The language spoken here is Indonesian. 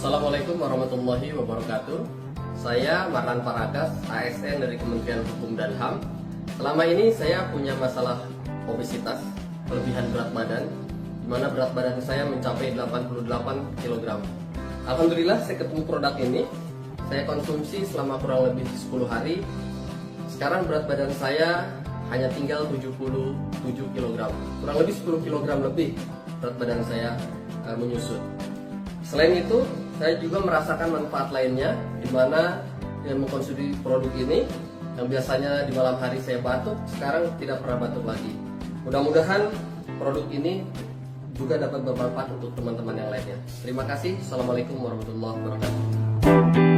Assalamualaikum warahmatullahi wabarakatuh. Saya Marlan Paragas, ASN dari Kementerian Hukum dan HAM. Selama ini saya punya masalah obesitas, kelebihan berat badan, di mana berat badan saya mencapai 88 kg. Alhamdulillah saya ketemu produk ini, saya konsumsi selama kurang lebih 10 hari. Sekarang berat badan saya hanya tinggal 77 kg, kurang lebih 10 kg lebih berat badan saya menyusut. Selain itu, saya juga merasakan manfaat lainnya, di mana dengan mengkonsumsi produk ini, yang biasanya di malam hari saya batuk, sekarang tidak pernah batuk lagi. Mudah-mudahan produk ini juga dapat bermanfaat untuk teman-teman yang lainnya. Terima kasih. Assalamualaikum warahmatullahi wabarakatuh.